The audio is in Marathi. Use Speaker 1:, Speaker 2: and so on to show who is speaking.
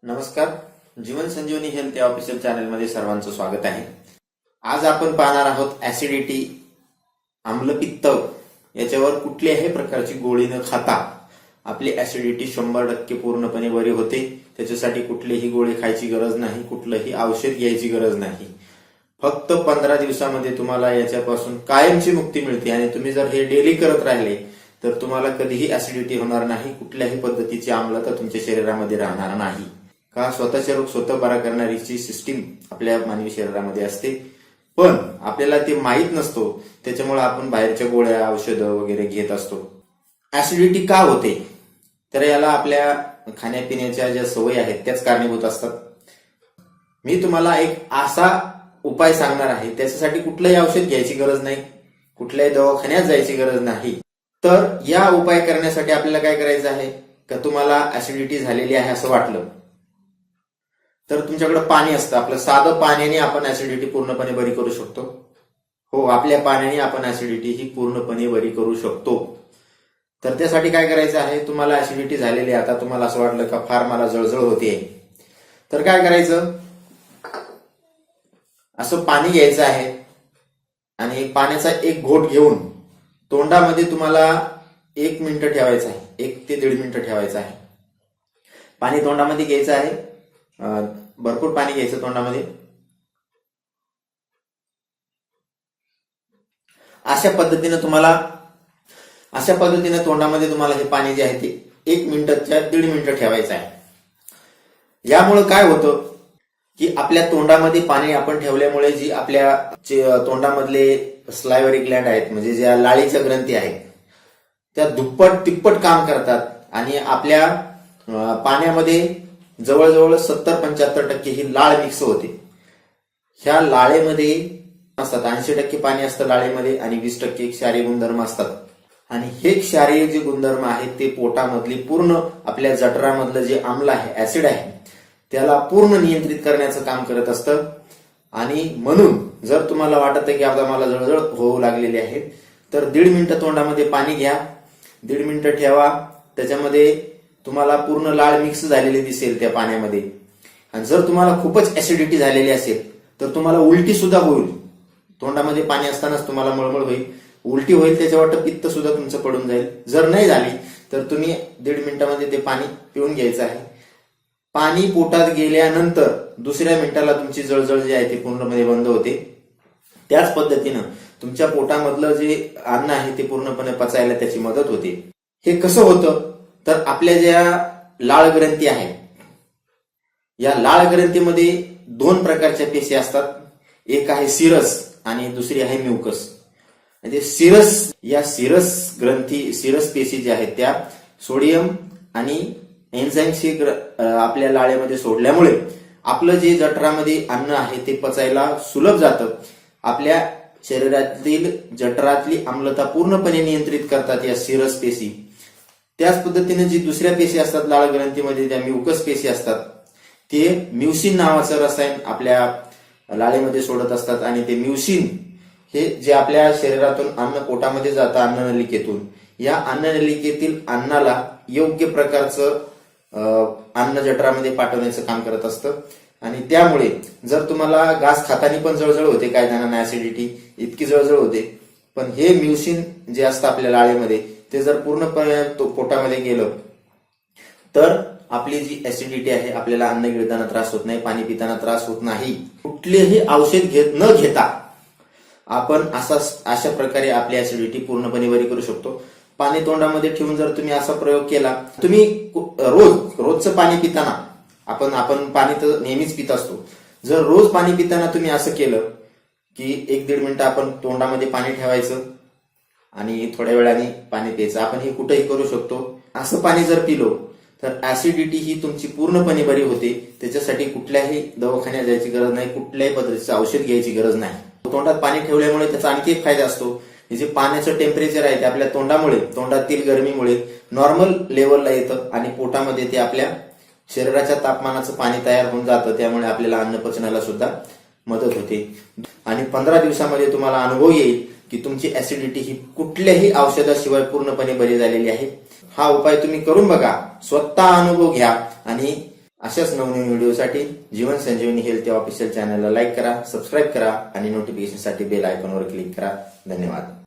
Speaker 1: नमस्कार. जीवन संजीवनी हेल्थ या ऑफिशियल चॅनलमध्ये सर्वांचं स्वागत आहे. आज आपण पाहणार आहोत ऍसिडिटी, आम्लपित्त याच्यावर कुठल्याही प्रकारची गोळी न खाता आपली ऍसिडिटी 100% पूर्णपणे बरी होते. त्याच्यासाठी कुठलीही गोळी खायची गरज नाही, कुठलंही औषध घ्यायची गरज नाही. फक्त 15 दिवसामध्ये तुम्हाला याच्यापासून कायमची मुक्ती मिळते आणि तुम्ही जर हे डेली करत राहिले तर तुम्हाला कधीही ऍसिडिटी होणार नाही, कुठल्याही पद्धतीची आम्लता तुमच्या शरीरामध्ये राहणार नाही. का स्वतःचे रोग स्वतः बरा करणारीची सिस्टीम आपल्या मानवी शरीरामध्ये असते, पण आपल्याला ते माहीत नसतो. त्याच्यामुळे आपण बाहेरच्या गोळ्या औषधं वगैरे घेत असतो. ऍसिडिटी का होते तर याला आपल्या खाण्यापिण्याच्या ज्या सवयी आहेत त्याच कारणीभूत असतात. मी तुम्हाला एक असा उपाय सांगणार आहे, त्याच्यासाठी कुठलंही औषध घ्यायची गरज नाही, कुठल्याही दवाखान्यात जायची गरज नाही. तर या उपाय करण्यासाठी आपल्याला काय करायचं आहे का, तुम्हाला ऍसिडिटी झालेली आहे असं वाटलं तर तुमच्याकडे पाणी असतं. आपलं साधं पाण्याने आपण ऍसिडिटी पूर्णपणे बरी करू शकतो. हो, आपल्या पाण्याने आपण ऍसिडिटी ही पूर्णपणे बरी करू शकतो. तर त्यासाठी काय करायचं आहे, तुम्हाला ऍसिडिटी झालेली आहे, आता तुम्हाला असं वाटलं का फार मला जळजळ होते, तर काय करायचं, असं पाणी घ्यायचं आहे आणि पाण्याचा एक घोट घेऊन तोंडामध्ये तुम्हाला 1 मिनिट ठेवायचं आहे, 1 ते 1.5 मिनिट ठेवायचं आहे. पाणी तोंडामध्ये घ्यायचं आहे, भरपूर पाणी घ्यायचं तोंडामध्ये. अशा पद्धतीने तोंडामध्ये तुम्हाला हे पाणी जे आहे ते 1 मिनिटाच्या 1.5 मिनिट ठेवायचं आहे. यामुळे काय होतं की आपल्या तोंडामध्ये पाणी आपण ठेवल्यामुळे जी आपल्या तोंडामधले स्लायव्हरी ग्लँड आहेत, म्हणजे ज्या लाळीच्या ग्रंथी आहेत, त्या दुप्पट तिप्पट काम करतात आणि आपल्या पाण्यामध्ये जवळजवळ 70-75% ही लाळ मिक्स होते. ह्या लाळेमध्ये असतात 80% पाणी असतं लाळेमध्ये आणि 20% क्षारीय गुणधर्म असतात. आणि हे क्षारीय जे गुणधर्म आहेत ते पोटामधली पूर्ण आपल्या जठरामधलं जे आम्ल आहे, ऍसिड आहे, त्याला पूर्ण नियंत्रित करण्याचं काम करत असतं. आणि म्हणून जर तुम्हाला वाटत आहे की आता मला जळजळ होऊ लागलेली आहे तर 1.5 मिनिट तोंडामध्ये पाणी घ्या, 1.5 मिनिट ठेवा, त्याच्यामध्ये तुम्हाला पूर्ण लाळ मिक्स झालेली दिसेल त्या पाण्यामध्ये. आणि जर तुम्हाला खूपच ऍसिडिटी झालेली असेल तर तुम्हाला उलटी सुद्धा होईल. तोंडामध्ये पाणी असतानाच तुम्हाला मळमळ होईल, उलटी होईल, त्याच्या वाटत पित्त सुद्धा तुमचं पडून जाईल. जर नाही झाली तर तुम्ही 1.5 मिनिटामध्ये ते पाणी पिऊन घ्यायचं आहे. पाणी पोटात गेल्यानंतर दुसऱ्या मिनिटाला तुमची जळजळ जी आहे ती पूर्णपणे बंद होते. त्याच पद्धतीनं तुमच्या पोटामधलं जे अन्न आहे ते पूर्णपणे पचायला त्याची मदत होते. हे कसं होतं तर आपल्या ज्या लाळ ग्रंथी आहेत, या लाळ ग्रंथीमध्ये 2 प्रकारच्या पेशी असतात. एक आहे सिरस आणि दुसरी आहे म्युकस. म्हणजे सिरस ग्रंथी, सिरस पेशी ज्या आहेत त्या सोडियम आणि एन्झाईमशी आपल्या लाळेमध्ये सोडल्यामुळे आपलं जे जठरामध्ये अन्न आहे ते पचायला सुलभ जातं. आपल्या शरीरातील जठरातली आम्लता पूर्णपणे नियंत्रित करतात या सिरस पेशी. त्याच पद्धतीने जी दुसऱ्या पेशी असतात लाळ ग्रंथीमध्ये, त्या म्युकस पेशी असतात, ते म्युसिन नावाचं रसायन आपल्या लाळेमध्ये सोडत असतात. आणि ते म्युसिन हे जे आपल्या शरीरातून अन्न पोटामध्ये जातं अन्ननलिकेतून, या अन्ननलिकेतील अन्नाला योग्य प्रकारचं अन्न जठरामध्ये पाठवण्याचं काम करत असतं. आणि त्यामुळे जर तुम्हाला घास खाताना पण जळजळ होते, काही जणांना ऍसिडिटी इतकी जळजळ होते, पण हे म्युसिन जे असतं आपल्या लाळेमध्ये ते जर पूर्णपणे पोटामध्ये गेलं तर आपली जी ऍसिडिटी आहे, आपल्याला अन्न गिळताना त्रास होत नाही, पाणी पिताना त्रास होत नाही. कुठलेही औषध न घेता आपण अशा प्रकारे आपली ऍसिडिटी पूर्णपणे बरी करू शकतो. पाणी तोंडामध्ये ठेवून जर तुम्ही असा प्रयोग केला, तुम्ही रोजचं पाणी पिताना, आपण पाणी तर नेहमीच पित असतो, जर रोज पाणी पिताना तुम्ही असं केलं की 1-1.5 मिनिट आपण तोंडामध्ये पाणी ठेवायचं आणि थोड्या वेळाने पाणी प्यायचं, आपण हे कुठेही करू शकतो. असं पाणी जर पिलो तर ऍसिडिटी ही तुमची पूर्णपणे बरी होते. त्याच्यासाठी कुठल्याही दवाखान्यात जायची गरज नाही, कुठल्याही पद्धतीचं औषध घ्यायची गरज नाही. तोंडात पाणी ठेवल्यामुळे त्याचा आणखी एक फायदा असतो, जे पाण्याचं टेम्परेचर आहे ते आपल्या तोंडातील गरमीमुळे नॉर्मल लेवलला येतं आणि पोटामध्ये ते आपल्या शरीराच्या तापमानाचं पाणी तयार होऊन जातं. त्यामुळे आपल्याला अन्न पचनाला सुद्धा मदत होते. आणि 15 दिवसामध्ये तुम्हाला अनुभव येईल की तुमची ऍसिडिटी ही कुठल्याही औषधाशिवाय पूर्णपणे बरी झालेली आहे. हा उपाय तुम्ही करून बघा, स्वतः अनुभव घ्या आणि अशाच नवनवीन व्हिडिओसाठी जीवन संजीवनी हेल्थ ऑफिशियल चॅनलला लाईक करा, सबस्क्राईब करा आणि नोटिफिकेशनसाठी बेल आयकॉनवर क्लिक करा. धन्यवाद.